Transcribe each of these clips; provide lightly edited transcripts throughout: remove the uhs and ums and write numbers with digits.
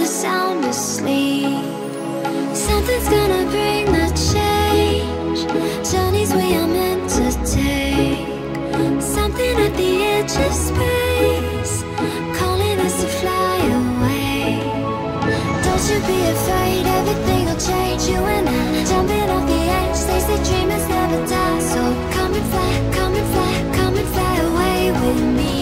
sound asleep. Something's gonna bring the change. Journeys we are meant to take. Something at the edge of space, calling us to fly away. Don't you be afraid, everything will change. You and I, jumping off the edge. They say dreamers never die. So come and fly, come and fly, come and fly away with me.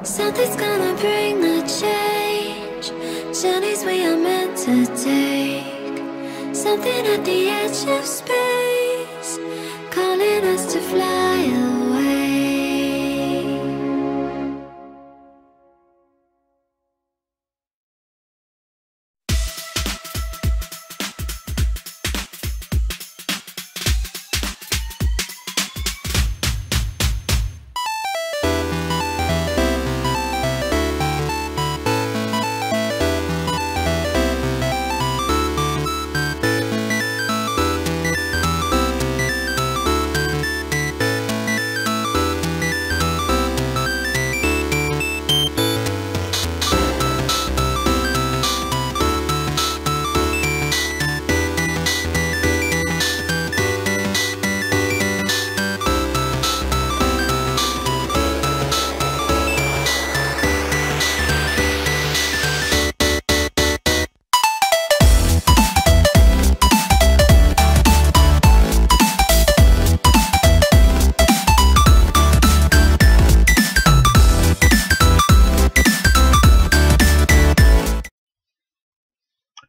Something's gonna bring the change. Journeys we are meant to take. Something at the edge of space, calling us to fly away.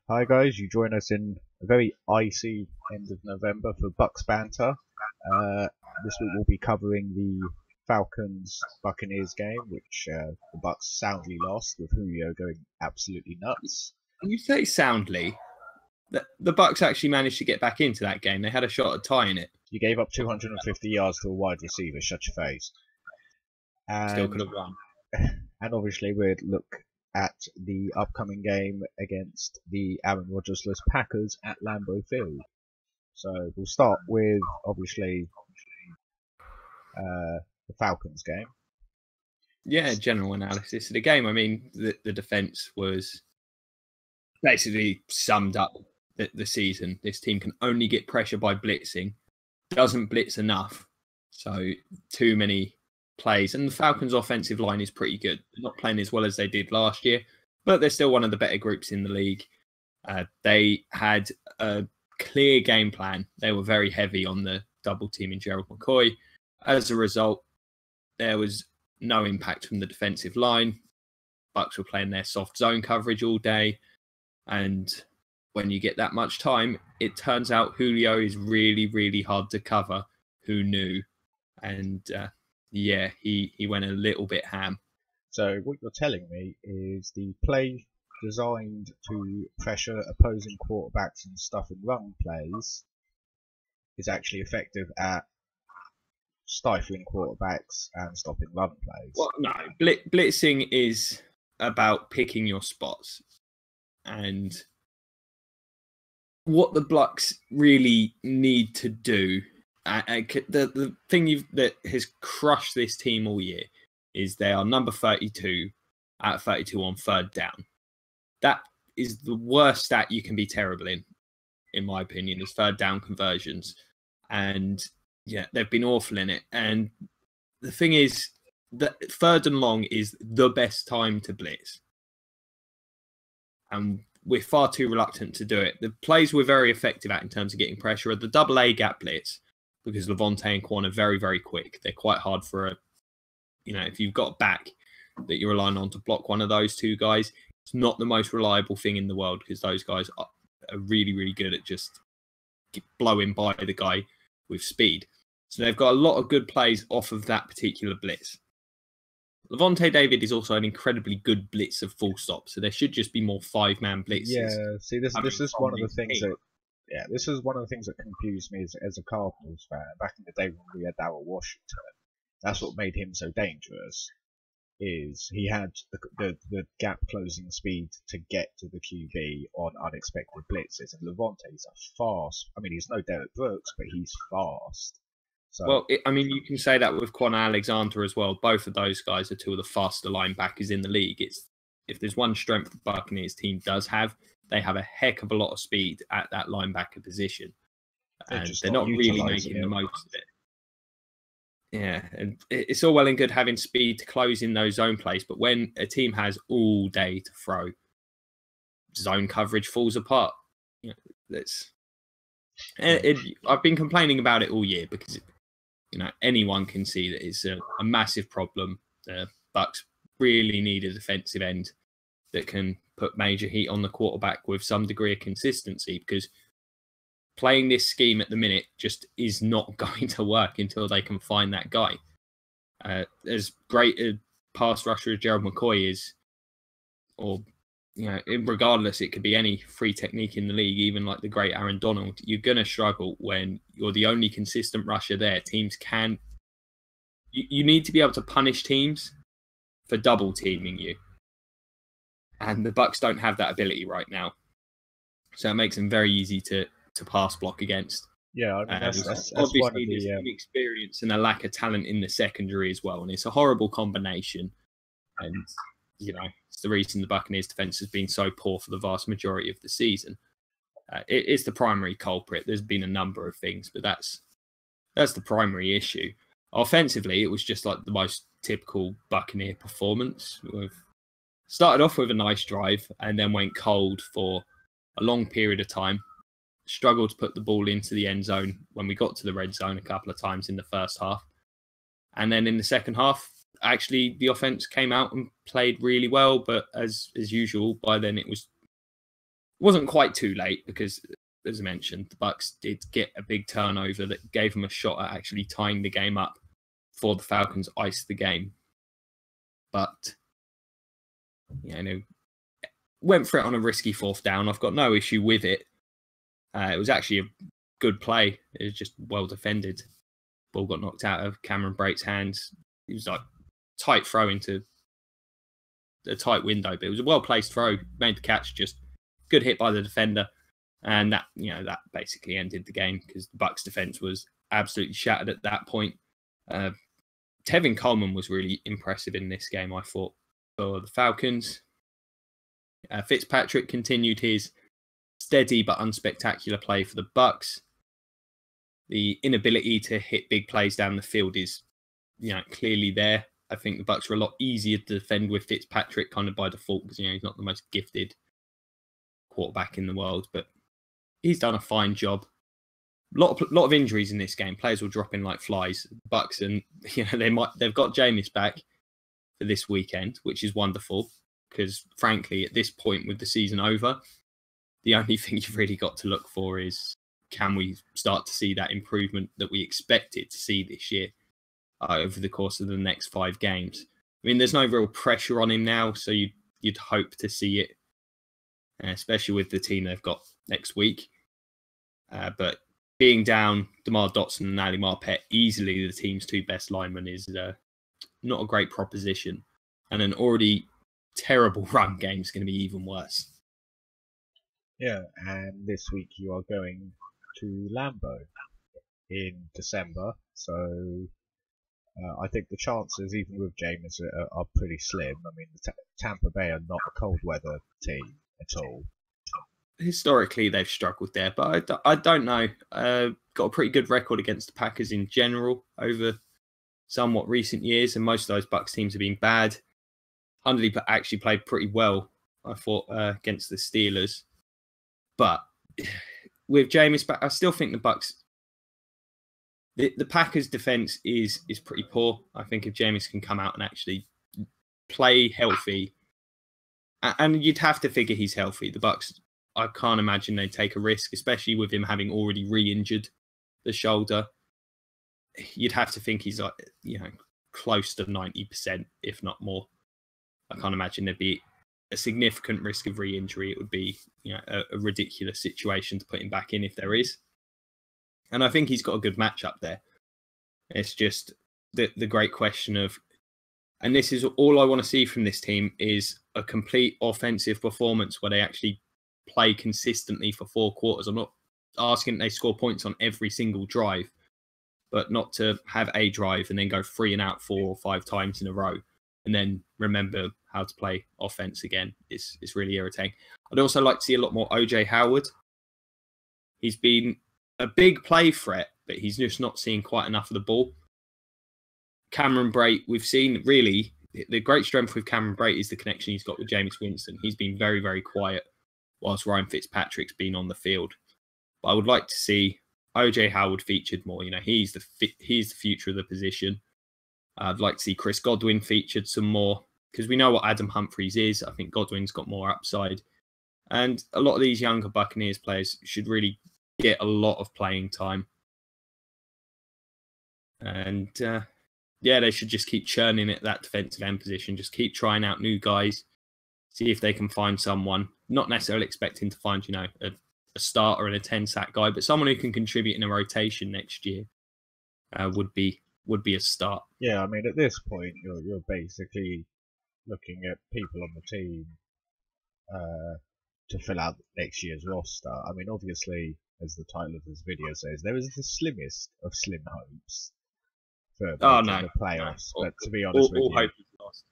Hi guys, you join us in a very icy end of November for Bucs Banter. This week we'll be covering the Falcons Buccaneers game, which the Bucs soundly lost, with Julio going absolutely nuts. You say soundly. The Bucs actually managed to get back into that game. They had a shot at tying it. You gave up 250 yards to a wide receiver, shut your face. And, Still could have won. And obviously we'd look at the upcoming game against the Aaron Rodgers-less Packers at Lambeau Field. So we'll start with, obviously, the Falcons game. Yeah, general analysis of the game. I mean, the defence was basically summed up the season. This team can only get pressure by blitzing. Doesn't blitz enough. So too many plays, and the Falcons' offensive line is pretty good. They're not playing as well as they did last year, but they're still one of the better groups in the league. They had a clear game plan. They were very heavy on the double team in Gerald McCoy. As a result, there was no impact from the defensive line. Bucs were playing their soft zone coverage all day, and when you get that much time, it turns out Julio is really, really hard to cover. Who knew? And yeah, he went a little bit ham. So what you're telling me is the play designed to pressure opposing quarterbacks and stuff in run plays is actually effective at stifling quarterbacks and stopping run plays. Well, no, blitzing is about picking your spots. And what the Bucs really need to do, the thing that has crushed this team all year is they are number 32 at 32 on third down. That is the worst stat you can be terrible in my opinion, is third down conversions. And yeah, they've been awful in it. And the thing is that third and long is the best time to blitz. And we're far too reluctant to do it. The plays we're very effective at in terms of getting pressure are the double A gap blitz, because Levante and Quan are very, very quick. They're quite hard for if you've got a back that you're relying on to block one of those two guys, It's not the most reliable thing in the world because those guys are really, really good at just blowing by the guy with speed. So they've got a lot of good plays off of that particular blitz. Levante David is also an incredibly good blitzer, full stop. So there should just be more 5-man blitzes. Yeah, see, this is one of the things that, this is one of the things that confused me as a Cardinals fan. Back in the day when we had Darryl Washington, that's what made him so dangerous. Is he had the gap closing speed to get to the QB on unexpected blitzes, and Levante's a fast. I mean, he's no Derek Brooks, but he's fast. So, well, you can say that with Quan Alexander as well. Both of those guys are two of the faster linebackers in the league. If there's one strength the Buccaneers team does have, they have a heck of a lot of speed at that linebacker position, and they're not really making the most of it. Yeah, and it's all well and good having speed to close in those zone plays, but when a team has all day to throw, zone coverage falls apart. I've been complaining about it all year because anyone can see that it's a massive problem. The Bucs really need a defensive end that can put major heat on the quarterback with some degree of consistency, because playing this scheme at the minute just is not going to work until they can find that guy. As great a pass rusher as Gerald McCoy is, or regardless, it could be any free technique in the league, even like the great Aaron Donald, you're going to struggle when you're the only consistent rusher there. Teams can... You need to be able to punish teams for double teaming you. And the Bucs don't have that ability right now. So it makes them very easy to pass block against. Yeah, I mean, that's obviously one of there's the inexperience and a lack of talent in the secondary as well. And it's a horrible combination. And, it's the reason the Buccaneers defense has been so poor for the vast majority of the season. It's the primary culprit. There's been a number of things, but that's the primary issue. Offensively, it was just like the most typical Buccaneer performance. We've started off with a nice drive and then went cold for a long period of time. Struggled to put the ball into the end zone when we got to the red zone a couple of times in the first half. And then in the second half, actually, the offense came out and played really well. But as usual, by then it wasn't quite too late because, as I mentioned, the Bucs did get a big turnover that gave them a shot at actually tying the game up before the Falcons iced the game. But, went for it on a risky fourth down. I've got no issue with it. It was actually a good play. It was just well defended. Ball got knocked out of Cameron Brate's hands. It was like tight throw into a tight window, but it was a well placed throw. Made the catch, just good hit by the defender, and that basically ended the game because the Bucs defense was absolutely shattered at that point. Tevin Coleman was really impressive in this game, I thought, for the Falcons. Fitzpatrick continued his steady but unspectacular play for the Bucs. The inability to hit big plays down the field is, clearly there. I think the Bucs are a lot easier to defend with Fitzpatrick kind of by default because, he's not the most gifted quarterback in the world, but he's done a fine job. Lot of injuries in this game. Players will drop in like flies. Bucs, and they've got Jameis back for this weekend, which is wonderful because, frankly, at this point with the season over, the only thing you've really got to look for is, can we start to see that improvement that we expected to see this year over the course of the next 5 games? I mean, there's no real pressure on him now, so you'd hope to see it, especially with the team they've got next week. But being down DeMar Dotson and Ali Marpet, easily the team's 2 best linemen, is not a great proposition. And an already terrible run game is going to be even worse. Yeah, and this week you are going to Lambeau in December, so I think the chances, even with Jameis, are pretty slim. I mean, Tampa Bay are not a cold weather team at all. Historically, they've struggled there, but I don't know. Got a pretty good record against the Packers in general over somewhat recent years, and most of those Bucs teams have been bad. Hundley actually played pretty well, I thought, against the Steelers. But with Jameis back, I still think the Bucs, the Packers' defense is pretty poor. I think if Jameis can come out and actually play healthy And you'd have to figure he's healthy. The Bucs, I can't imagine they'd take a risk, especially with him having already re-injured the shoulder. You'd have to think he's like, close to 90%, if not more. I can't imagine there'd be a significant risk of re-injury. It would be, a ridiculous situation to put him back in if there is. And I think he's got a good matchup there. It's just the great question of, and this is all I want to see from this team, is a complete offensive performance where they actually play consistently for 4 quarters. I'm not asking they score points on every single drive, but not to have a drive and then go 3 and out 4 or 5 times in a row and then remember how to play offense again. It's really irritating. I'd also like to see a lot more OJ Howard. He's been a big play threat, but he's just not seeing quite enough of the ball. Cameron Brate, we've seen really the great strength with Cameron Brate is the connection he's got with Jameis Winston. He's been very, very quiet whilst Ryan Fitzpatrick's been on the field. But I would like to see OJ Howard featured more. He's the future of the position. I'd like to see Chris Godwin featured some more because we know what Adam Humphries is. I think Godwin's got more upside. And a lot of these younger Buccaneers players should really get a lot of playing time. And they should just keep churning at that defensive end position. Just keep trying out new guys. See if they can find someone. Not necessarily expecting to find, a starter and a 10-sack guy, but someone who can contribute in a rotation next year would be a start. Yeah, I mean, at this point, you're basically looking at people on the team to fill out next year's roster. I mean, obviously, as the title of this video says, there is the slimmest of slim hopes for the playoffs. No. But to be honest with you, hope is lost.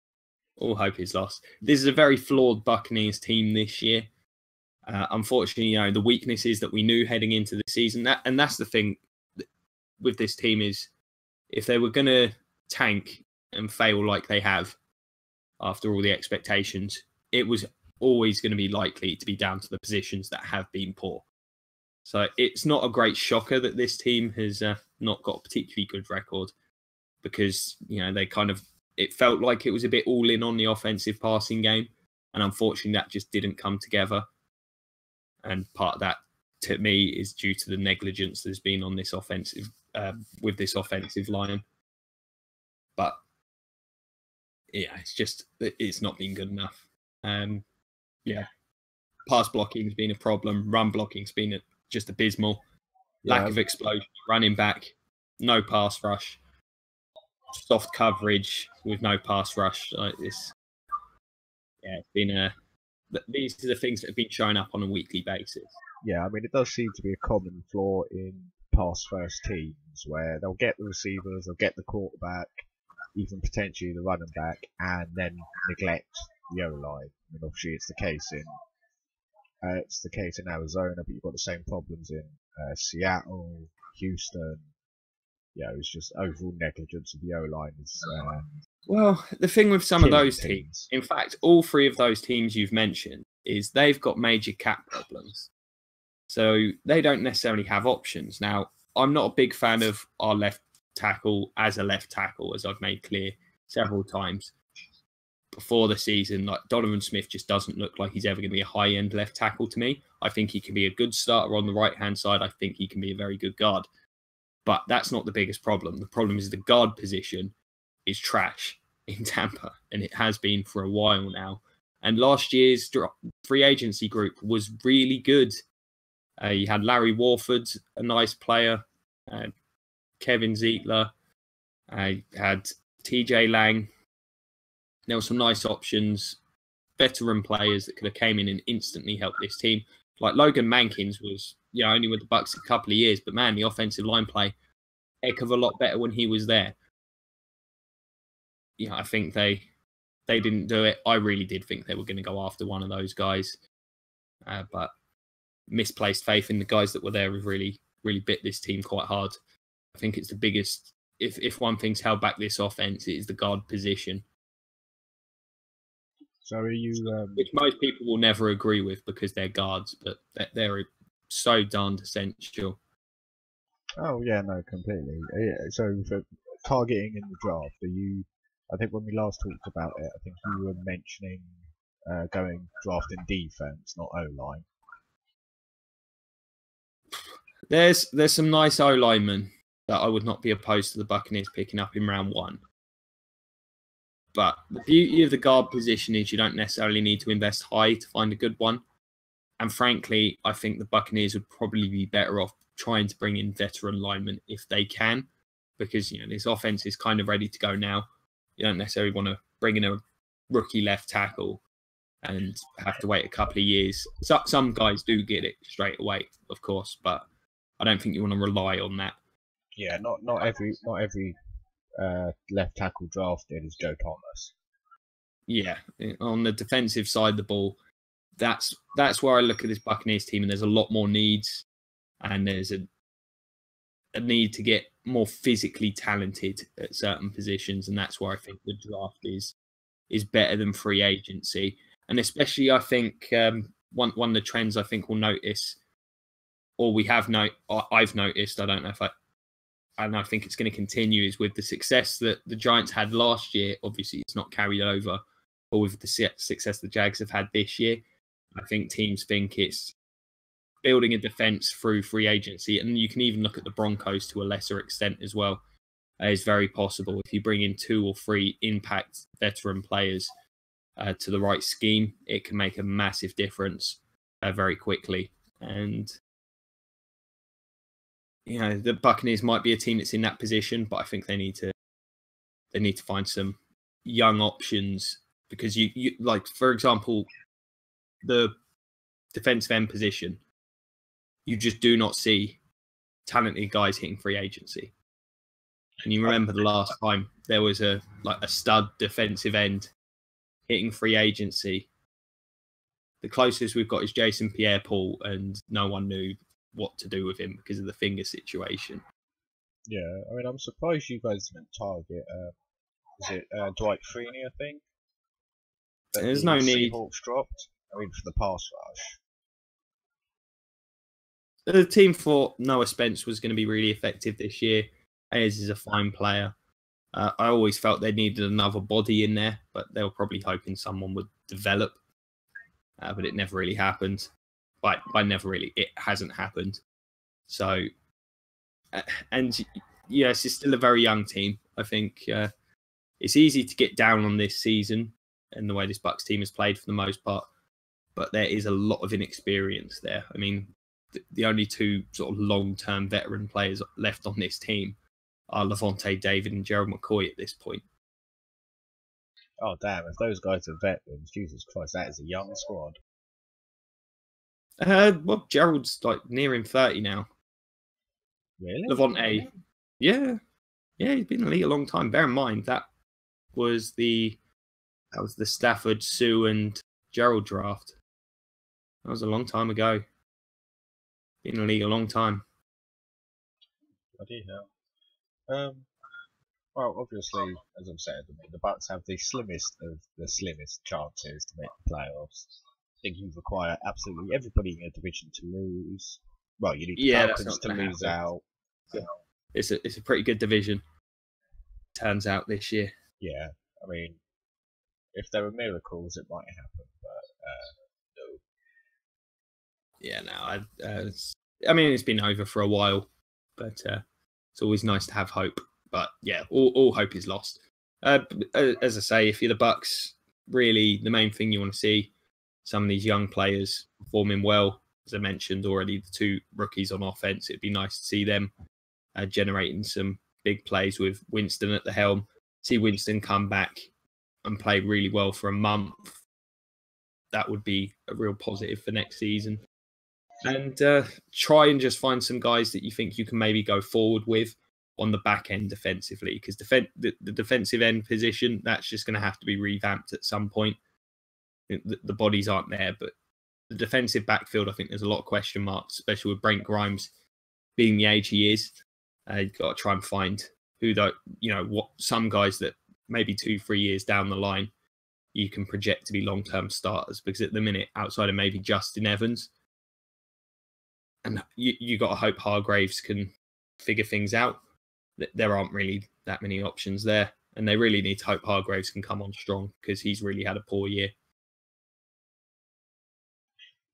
All hope is lost. This is a very flawed Buccaneers team this year. Unfortunately, the weaknesses that we knew heading into the season, that's the thing with this team is if they were going to tank and fail like they have after all the expectations, it was always going to be likely to be down to the positions that have been poor. So it's not a great shocker that this team has not got a particularly good record because, it felt like it was a bit all in on the offensive passing game. And unfortunately, that just didn't come together. And part of that, to me, is due to the negligence there's been on this offensive, with this offensive line. But yeah, it's not been good enough. Pass blocking has been a problem. Run blocking has been just abysmal. Lack of explosion, running back, no pass rush, soft coverage with no pass rush. Like this, it's been these are the things that have been showing up on a weekly basis. Yeah, I mean, it does seem to be a common flaw in pass-first teams where they'll get the receivers, they'll get the quarterback, even potentially the running back, and then neglect the O-line. I mean, obviously, it's the case in Arizona, but you've got the same problems in Seattle, Houston. Yeah, it was just overall negligence of the O-line. Well, the thing with some of those teams, in fact, all 3 of those teams you've mentioned, is they've got major cap problems. So they don't necessarily have options. Now, I'm not a big fan of our left tackle as a left tackle, as I've made clear several times before the season. Like Donovan Smith just doesn't look like he's ever going to be a high-end left tackle to me. I think he can be a good starter on the right-hand side. I think he can be a very good guard. But that's not the biggest problem. The problem is the guard position is trash in Tampa, and it has been for a while now. And last year's free agency group was really good. You had Larry Warford, a nice player, Kevin Zietler, had TJ Lang. There were some nice options, veteran players that could have came in and instantly helped this team. Like Logan Mankins was, only with the Bucs a couple of years, but man, the offensive line play, heck of a lot better when he was there. I think they didn't do it. I really did think they were going to go after one of those guys, but misplaced faith in the guys that were there have really, really bit this team quite hard. I think it's the biggest. If one thing's held back this offense, it is the guard position. So are you? Which most people will never agree with because they're guards, but they're so darned essential. Oh yeah, no, completely. Yeah, so for targeting in the draft, I think when we last talked about it, I think you were mentioning going drafting defense, not O-line? There's some nice O linemen that I would not be opposed to the Buccaneers picking up in round 1. But the beauty of the guard position is you don't necessarily need to invest high to find a good one. And frankly, I think the Buccaneers would probably be better off trying to bring in veteran linemen if they can, because this offense is kind of ready to go now. You don't necessarily want to bring in a rookie left tackle and have to wait a couple of years. So, some guys do get it straight away, of course, but I don't think you want to rely on that. Yeah, not every left tackle drafted is Joe Thomas. Yeah, on the defensive side of the ball, that's where I look at this Buccaneers team, and there's a lot more needs, and there's a need to get more physically talented at certain positions, and that's where I think the draft is better than free agency. And especially, I think one of the trends I think we'll notice, or I've noticed, I don't know if I think it's going to continue, is with the success that the Giants had last year. Obviously, it's not carried over, but with the success the Jags have had this year, I think teams think it's building a defense through free agency. And you can even look at the Broncos to a lesser extent as well. It's very possible if you bring in 2 or 3 impact veteran players to the right scheme, it can make a massive difference very quickly. And the Buccaneers might be a team that's in that position, but I think they need to find some young options, because you like, for example, the defensive end position, you just do not see talented guys hitting free agency. And you remember the last time there was a stud defensive end hitting free agency. The closest we've got is Jason Pierre-Paul, and no one knew what to do with him because of the finger situation. Yeah, I mean, I'm surprised you guys didn't target. Is it Dwight Freeney, I think? There's no need. Seahawks dropped. I mean, for the pass rush. The team thought Noah Spence was going to be really effective this year. Ayers is a fine player. I always felt they needed another body in there, but they were probably hoping someone would develop. But it never really happened. It hasn't happened. So, and yes, it's still a very young team. I think it's easy to get down on this season and the way this Bucs team has played for the most part, but there is a lot of inexperience there. I mean, the only 2 sort of long-term veteran players left on this team are Levante David and Gerald McCoy at this point. Oh, damn, if those guys are veterans, Jesus Christ, that is a young squad. Well, Gerald's nearing 30 now. Really? Levante, yeah, he's been in the league a long time. Bear in mind that was the Stafford, Sue, and Gerald draft. That was a long time ago. Been in the league a long time. Bloody hell. Well, obviously, as I've said, I mean, the Bucs have the slimmest of the slimmest chances to make the playoffs. I think you require absolutely everybody in your division to lose. Well, you need the Falcons to lose out. Yeah. It's a pretty good division, turns out, this year. Yeah, I mean, if there were miracles, it might happen, but no. Yeah, no. I mean, it's been over for a while, but it's always nice to have hope. But yeah, all hope is lost. As I say, if you're the Bucs, really the main thing you want to see, some of these young players performing well. As I mentioned already, the 2 rookies on offense, it'd be nice to see them generating some big plays with Winston at the helm. See Winston come back and play really well for a month. That would be a real positive for next season. And try and just find some guys that you think you can maybe go forward with on the back end defensively, because the defensive end position, that's just going to have to be revamped at some point. The bodies aren't there, but the defensive backfield, I think there's a lot of question marks, especially with Brent Grimes being the age he is. You've got to try and find what some guys that maybe 2-3 years down the line you can project to be long-term starters, because at the minute, outside of maybe Justin Evans, and you got to hope Hargraves can figure things out. There aren't really that many options there, and they really need to hope Hargraves can come on strong, because he's really had a poor year.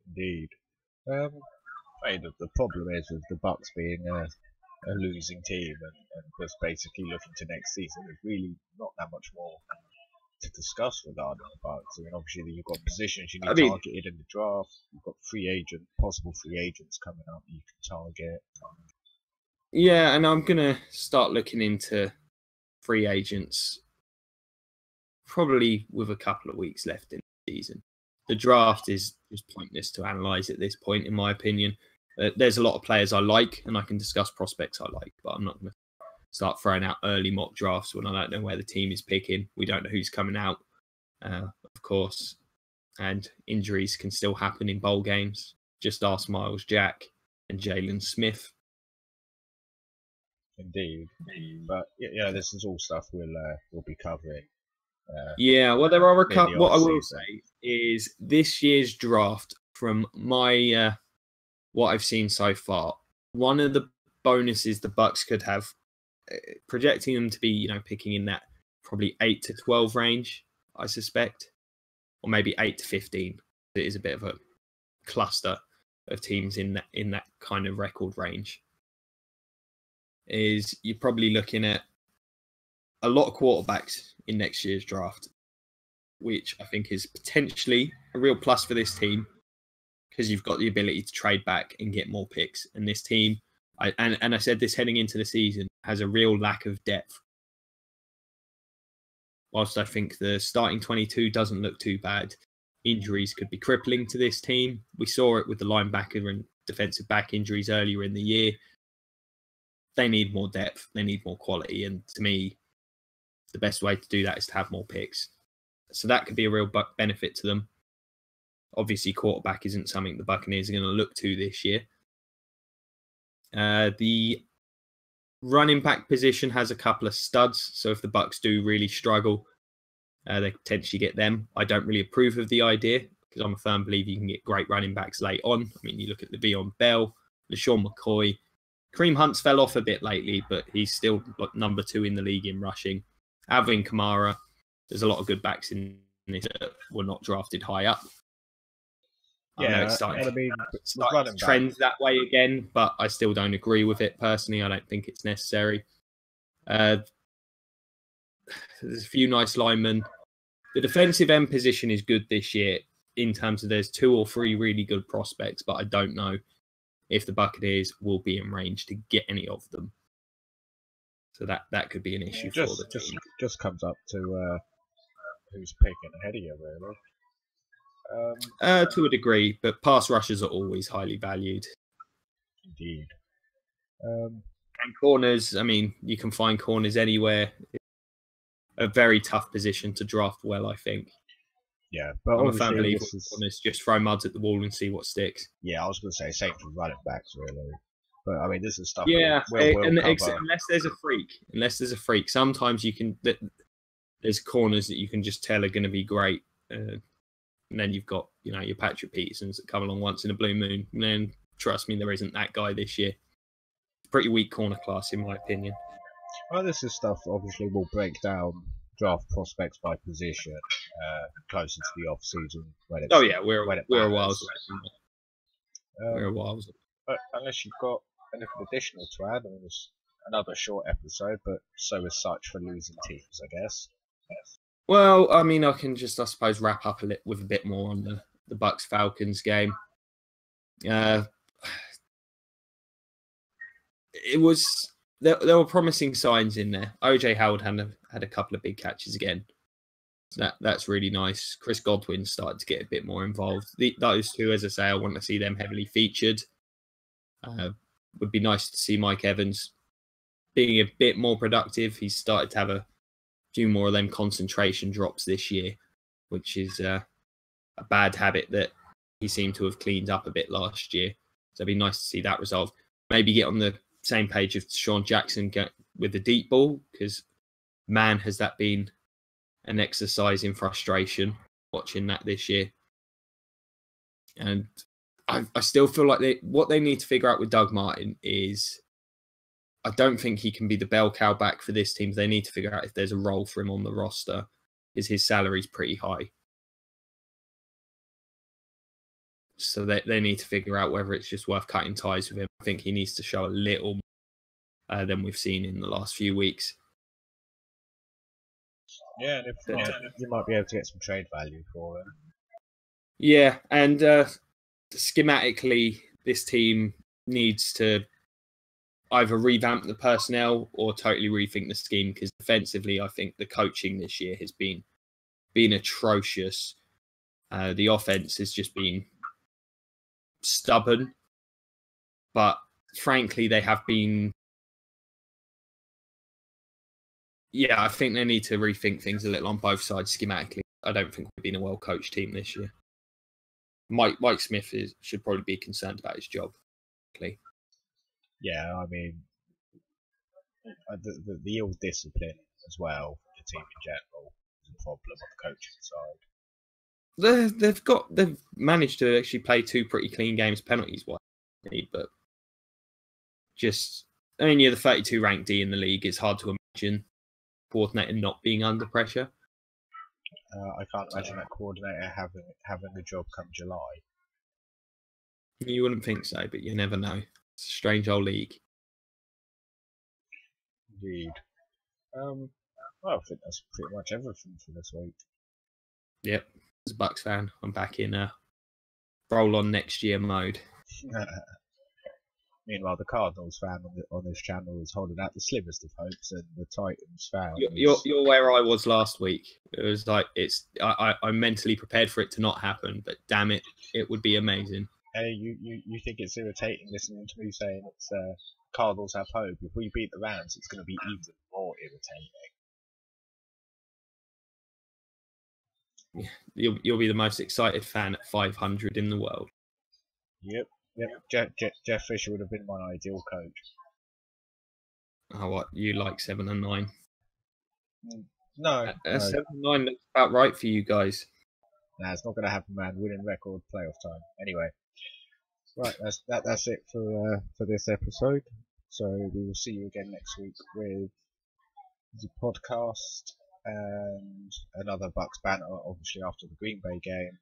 Indeed. The problem is with the Bucs being a losing team and just basically looking to next season. There's really not that much more to discuss regarding the Bucs. I mean, obviously you've got positions you need targeted in the draft. You've got possible free agents coming up that you can target. Yeah, and I'm gonna start looking into free agents probably with a couple of weeks left in the season. The draft is just pointless to analyse at this point, in my opinion. There's a lot of players I like, and I can discuss prospects I like, but I'm not going to start throwing out early mock drafts when I don't know where the team is picking. We don't know who's coming out, of course, and injuries can still happen in bowl games. Just ask Miles Jack and Jalen Smith. Indeed, but yeah, this is all stuff we'll be covering. Well, there are a couple. What I will say is this year's draft, from my what I've seen so far, one of the bonuses the Bucs could have, projecting them to be, picking in that probably 8 to 12 range, I suspect, or maybe 8 to 15. It is a bit of a cluster of teams in that kind of record range. Is you're probably looking at a lot of quarterbacks in next year's draft, which I think is potentially a real plus for this team because you've got the ability to trade back and get more picks. And this team, I said this heading into the season, has a real lack of depth. Whilst I think the starting 22 doesn't look too bad, injuries could be crippling to this team. We saw it with the linebacker and defensive back injuries earlier in the year. They need more depth. They need more quality. And to me, the best way to do that is to have more picks. So that could be a real benefit to them. Obviously, quarterback isn't something the Buccaneers are going to look to this year. The running back position has a couple of studs. So if the Bucs do really struggle, they could potentially get them. I don't really approve of the idea because I'm a firm believer you can get great running backs late on. I mean, you look at Le'Veon Bell, LaShawn McCoy. Kareem Hunt's fell off a bit lately, but he's still number 2 in the league in rushing. Alvin Kamara, there's a lot of good backs in this that were not drafted high up. I know it's starting to trend that way again, but I still don't agree with it personally. I don't think it's necessary. There's a few nice linemen. The defensive end position is good this year in terms of there's 2 or 3 really good prospects, but I don't know if the Buccaneers will be in range to get any of them. So that could be an issue for the team. Just comes up to who's picking ahead of you, really. To a degree, but pass rushers are always highly valued. Indeed. And corners, I mean, you can find corners anywhere. A very tough position to draft well, I think. Yeah, but I'm a fan believer corners, just throw muds at the wall and see what sticks. Yeah, I was going to say same for running backs, really. But I mean, this is stuff. Yeah, unless there's a freak. Sometimes you can. There's corners that you can just tell are going to be great, and then you've got your Patrick Petersons that come along once in a blue moon. And then trust me, there isn't that guy this year. Pretty weak corner class, in my opinion. Well, this is stuff. Obviously, we'll break down draft prospects by position closer to the off season. We're a while. We're a while. But unless you've got anything additional to add, I mean, it's another short episode, but so is such for losing teams, I guess. Yes. Well, I mean, I can just, I suppose, wrap up with a bit more on the Bucs Falcons game. It was there were promising signs in there. OJ Howard had a couple of big catches again. So that's really nice. Chris Godwin started to get a bit more involved. Those two, as I say, I want to see them heavily featured. Would be nice to see Mike Evans being a bit more productive. He's started to have a few more of them concentration drops this year, which is a bad habit that he seemed to have cleaned up a bit last year. So it'd be nice to see that resolved. Maybe get on the same page of Sean Jackson with the deep ball, because man, has that been an exercise in frustration watching that this year. And I still feel like what they need to figure out with Doug Martin is, I don't think he can be the bell cow back for this team. They need to figure out if there's a role for him on the roster, because his salary's pretty high. So they need to figure out whether it's just worth cutting ties with him. I think he needs to show a little more than we've seen in the last few weeks. Yeah, and if not, you might be able to get some trade value for him. Yeah, and schematically, this team needs to either revamp the personnel or totally rethink the scheme, because defensively, I think the coaching this year has been atrocious. The offense has just been stubborn, but frankly, they have been. Yeah, I think they need to rethink things a little on both sides schematically. I don't think we've been a well-coached team this year. Mike Smith should probably be concerned about his job. Yeah, I mean, the ill discipline as well, the team in general, is a problem on the coaching side. They've managed to actually play 2 pretty clean games penalties-wise, but just you're the 32 ranked D in the league. It's hard to imagine coordinator not being under pressure. I can't imagine that coordinator having a job come July. You wouldn't think so, but you never know. It's a strange old league. Indeed. Well, I think that's pretty much everything for this week. Yep. As a Bucs fan, I'm back in roll on next year mode. Meanwhile, the Cardinals fan on this channel is holding out the slimmest of hopes, and the Titans fan. You're where I was last week. It was like I'm mentally prepared for it to not happen, but damn it, it would be amazing. Hey, you think it's irritating listening to me saying it's Cardinals have hope? If we beat the Rams, it's going to be even more irritating. Yeah, you'll be the most excited fan at 500 in the world. Yep. Jeff Fisher would have been my ideal coach. Oh, what? You like 7 and 9? No. 7 and 9 looks about right for you guys. Nah, it's not going to happen, man. Winning record playoff time. Anyway, right. That's it for this episode. So we will see you again next week with the podcast and another Bucs banter, obviously after the Green Bay game.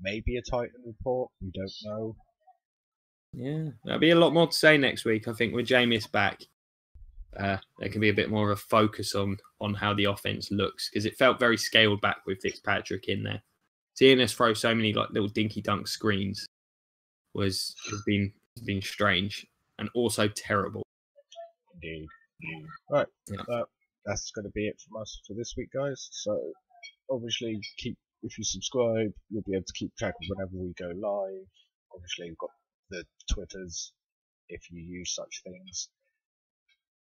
Maybe a Titan report. We don't know. Yeah, there'll be a lot more to say next week. I think with Jameis back, there can be a bit more of a focus on how the offense looks, because it felt very scaled back with Fitzpatrick in there. Seeing us throw so many like little dinky dunk screens has been strange and also terrible. Indeed. Right. Yeah. That's going to be it from us for this week, guys. So obviously if you subscribe, you'll be able to keep track of whenever we go live. Obviously, we've got the Twitters if you use such things.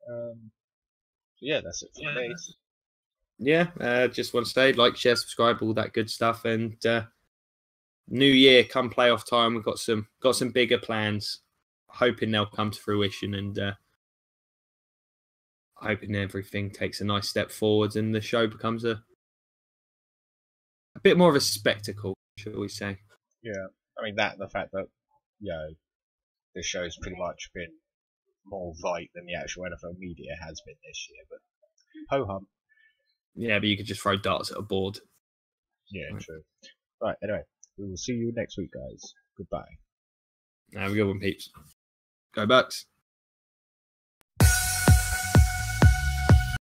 So yeah, that's it for me. Yeah, just want to say, like, share, subscribe, all that good stuff. And new year, come playoff time, we've got some bigger plans. Hoping they'll come to fruition, and hoping everything takes a nice step forwards and the show becomes a bit more of a spectacle, shall we say? Yeah, I mean the fact that this show's pretty much been more right than the actual NFL media has been this year, but ho hum. Yeah, but you could just throw darts at a board. Yeah, right. True. Right, anyway, we will see you next week, guys. Goodbye. Have a good one, peeps. Go Bucs.